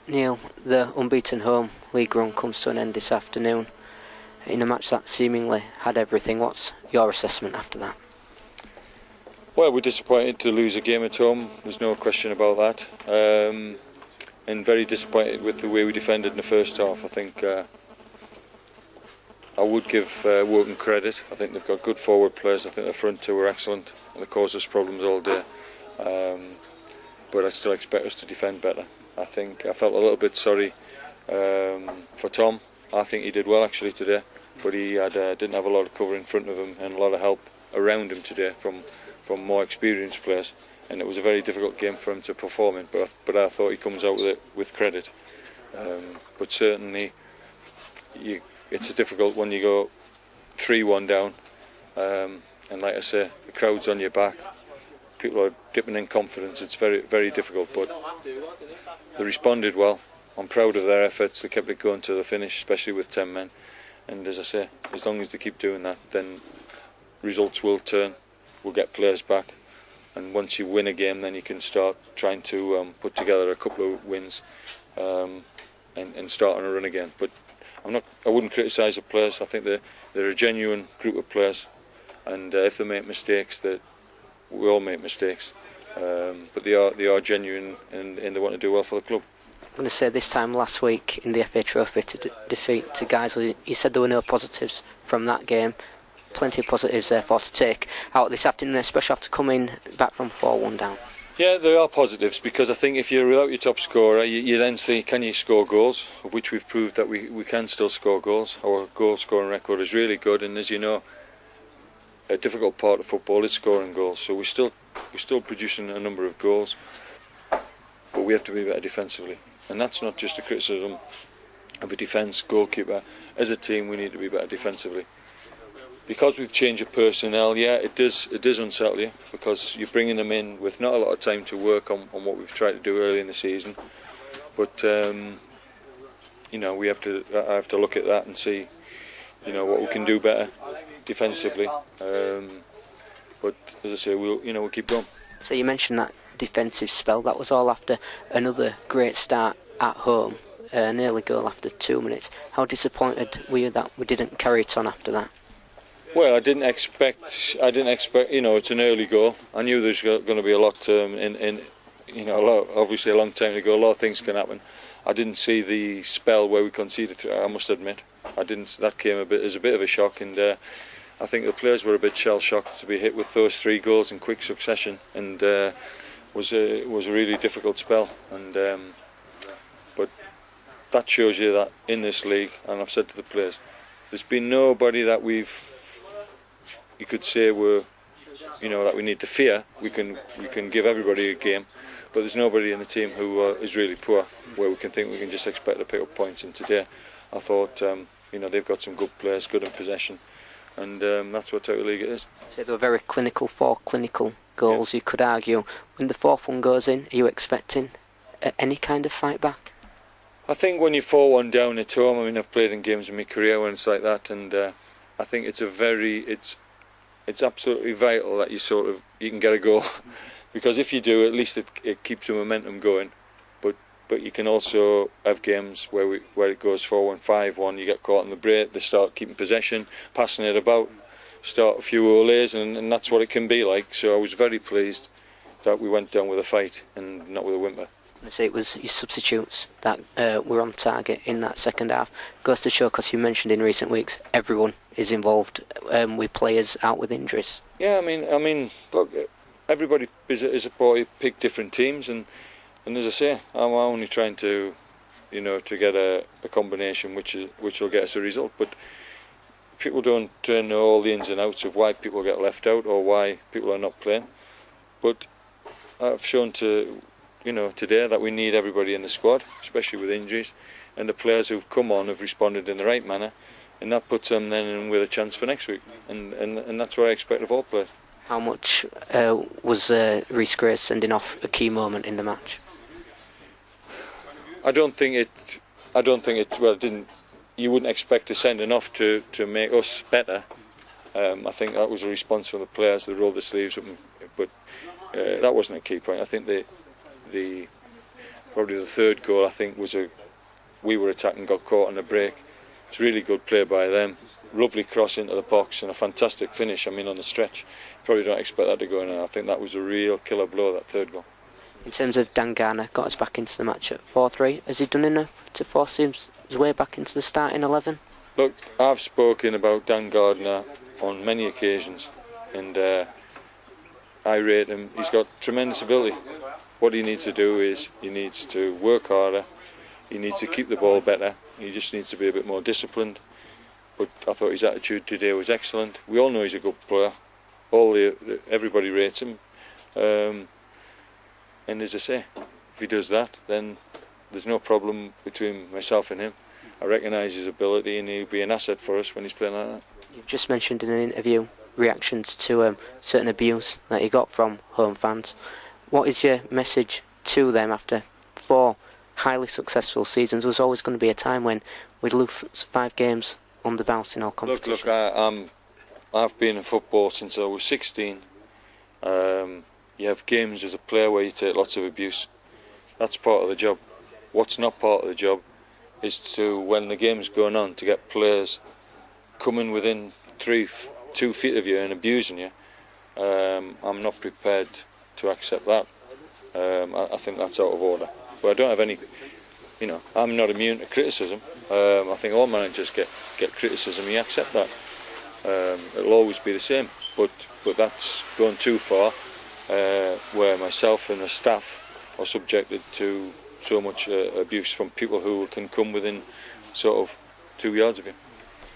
Neil, the unbeaten home league run comes to an end this afternoon in a match that seemingly had everything. What's your assessment after that? Well, we're disappointed to lose a game at home, there's no question about that, and very disappointed with the way we defended in the first half. I think I would give Woking credit. I think they've got good forward players. I think the front two were excellent and they caused us problems all day, but I still expect us to defend better. I think I felt a little bit sorry for Tom. I think he did well actually today, but he didn't have a lot of cover in front of him and a lot of help around him today from more experienced players, and it was a very difficult game for him to perform in, but I thought he comes out with it with credit. But certainly it's a difficult when you go 3-1 down, and like I say, the crowd's on your back, people are dipping in confidence. It's very, very difficult, but they responded well. I'm proud of their efforts. They kept it going to the finish, especially with 10 men, and as I say, as long as they keep doing that, then results will turn. We'll get players back, and once you win a game, then you can start trying to put together a couple of wins and start on a run again. But I wouldn't criticise the players. I think they're a genuine group of players, and if they make mistakes, that we all make mistakes. But they are genuine, and they want to do well for the club. I'm going to say this time last week in the FA Trophy to defeat to Guiseley, you said there were no positives from that game. Plenty of positives therefore to take out this afternoon, especially after coming back from 4-1 down. Yeah, there are positives, because I think if you're without your top scorer, you then see, can you score goals, of which we've proved that we can still score goals. Our goal scoring record is really good, and as you know, a difficult part of football is scoring goals, so we're still producing a number of goals, but we have to be better defensively, and that's not just a criticism of a defence goalkeeper. As a team, we need to be better defensively. Because we've changed the personnel, yeah, it does unsettle you, because you're bringing them in with not a lot of time to work on what we've tried to do early in the season. But you know, I have to look at that and see, you know, what we can do better defensively. But as I say, we'll keep going. So you mentioned that defensive spell. That was all after another great start at home, an early goal after 2 minutes. How disappointed were you that we didn't carry it on after that? Well, I didn't expect. You know, it's an early goal. I knew there's going to be a lot in you know, obviously a long time to go. A lot of things can happen. I didn't see the spell where we conceded. I must admit, I didn't. That came as a bit of a shock, and I think the players were a bit shell shocked to be hit with those 3 goals in quick succession, and was a really difficult spell. And but that shows you that in this league, and I've said to the players, there's been nobody that you could say that we need to fear. We can give everybody a game, but there's nobody in the team who is really poor, where we can think we can just expect to pick up points. And today, I thought they've got some good players, good in possession, and that's what type of league it is. So they were very clinical, 4 clinical goals. Yeah. You could argue when the 4th one goes in, are you expecting any kind of fight back? I think when you're 4-1 down at home, I mean, I've played in games in my career when it's like that, and I think it's absolutely vital that you can get a goal, because if you do, at least it keeps the momentum going. But you can also have games where it goes 4-1, 5-1. You get caught in the break. They start keeping possession, passing it about, start a few olays, and that's what it can be like. So I was very pleased that we went down with a fight and not with a whimper. I say it was your substitutes that were on target in that second half. Goes to show, because you mentioned in recent weeks, everyone is involved with players out with injuries. Yeah, I mean, look, everybody is a boy, pick different teams, and as I say, I'm only trying to, to get a combination which will get us a result. But people don't know all the ins and outs of why people get left out or why people are not playing. But I've shown today that we need everybody in the squad, especially with injuries, and the players who've come on have responded in the right manner, and that puts them then in with a chance for next week, and that's what I expect of all players. How much was Rhys Gray sending off a key moment in the match? I don't think it. Well, it didn't. You wouldn't expect a sending off to make us better. I think that was a response from the players. They rolled their sleeves up, but that wasn't a key point. I think the Probably the third goal, I think, we were attacking, got caught on a break. It's really good play by them. Lovely cross into the box and a fantastic finish. I mean, on the stretch, probably don't expect that to go in. I think that was a real killer blow, that third goal. In terms of Dan Gardner, got us back into the match at 4-3. Has he done enough to force his way back into the starting 11? Look, I've spoken about Dan Gardner on many occasions, and I rate him. He's got tremendous ability. What he needs to do is he needs to work harder. He needs to keep the ball better. He just needs to be a bit more disciplined. But I thought his attitude today was excellent. We all know he's a good player. Everybody rates him. And as I say, if he does that, then there's no problem between myself and him. I recognise his ability, and he'll be an asset for us when he's playing like that. You've just mentioned in an interview reactions to certain abuse that he got from home fans. What is your message to them after 4 highly successful seasons? There was always going to be a time when we'd lose 5 games on the bounce in all competitions. Look, I've been in football since I was 16. You have games as a player where you take lots of abuse. That's part of the job. What's not part of the job is to, when the game's going on, to get players coming within 2 feet of you and abusing you. I'm not prepared to accept that. I think that's out of order. But I don't have any, I'm not immune to criticism. I think all managers get criticism. You accept that. It'll always be the same. But that's gone too far, where myself and the staff are subjected to so much abuse from people who can come within sort of 2 yards of you.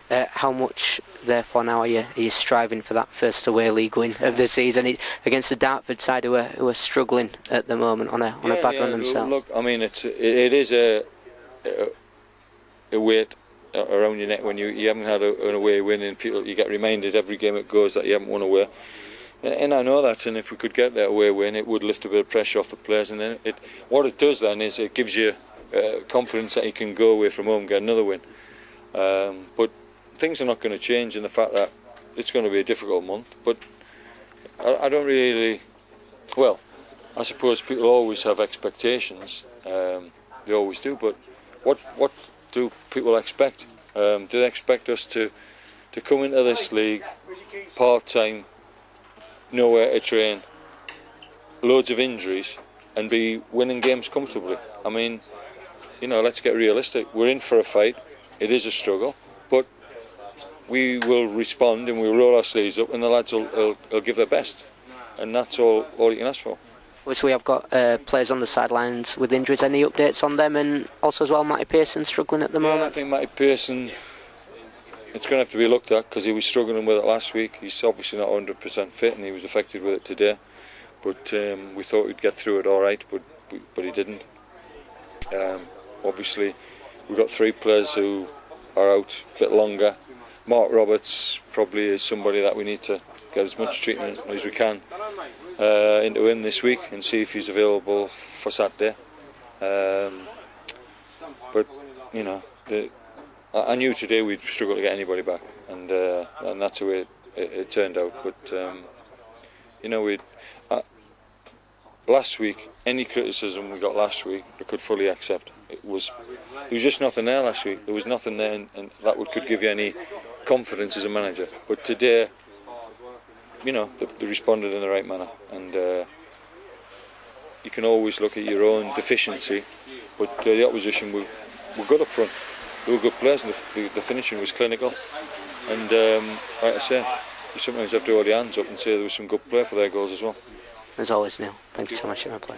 How much, therefore, now are you striving for that first away league win of the season against the Dartford side who are struggling at the moment on a bad run themselves? Look, I mean, it is a weight around your neck when you haven't had an away win, and you get reminded every game it goes that you haven't won away. And I know that, and if we could get that away win, it would lift a bit of pressure off the players. And then what it does then is it gives you confidence that you can go away from home and get another win. But things are not going to change in the fact that it's going to be a difficult month. But I don't really. Well, I suppose people always have expectations. They always do. But what do people expect? Do they expect us to come into this league part-time, nowhere to train, loads of injuries, and be winning games comfortably? I mean, let's get realistic. We're in for a fight. It is a struggle, but we will respond and we'll roll our sleeves up, and the lads will give their best, and that's all you can ask for. Obviously, we have got players on the sidelines with injuries. Any updates on them? And also as well, Matty Pearson struggling at the moment? I think Matty Pearson, it's going to have to be looked at because he was struggling with it last week. He's obviously not 100% fit, and he was affected with it today. But we thought he'd get through it all right, but he didn't. Obviously, we've got 3 players who are out a bit longer. Mark Roberts probably is somebody that we need to get as much treatment as we can into him this week and see if he's available for Saturday. But I knew today we'd struggle to get anybody back, and that's the way it turned out. But last week, any criticism we got last week, I could fully accept. There was just nothing there last week. There was nothing there, and that could give you any confidence as a manager. But today, they responded in the right manner, and you can always look at your own deficiency. But the opposition were good up front. They were good players, and the finishing was clinical. And like I say, you sometimes have to hold your hands up and say there was some good play for their goals as well. As always, Neil, thank you so much for your play.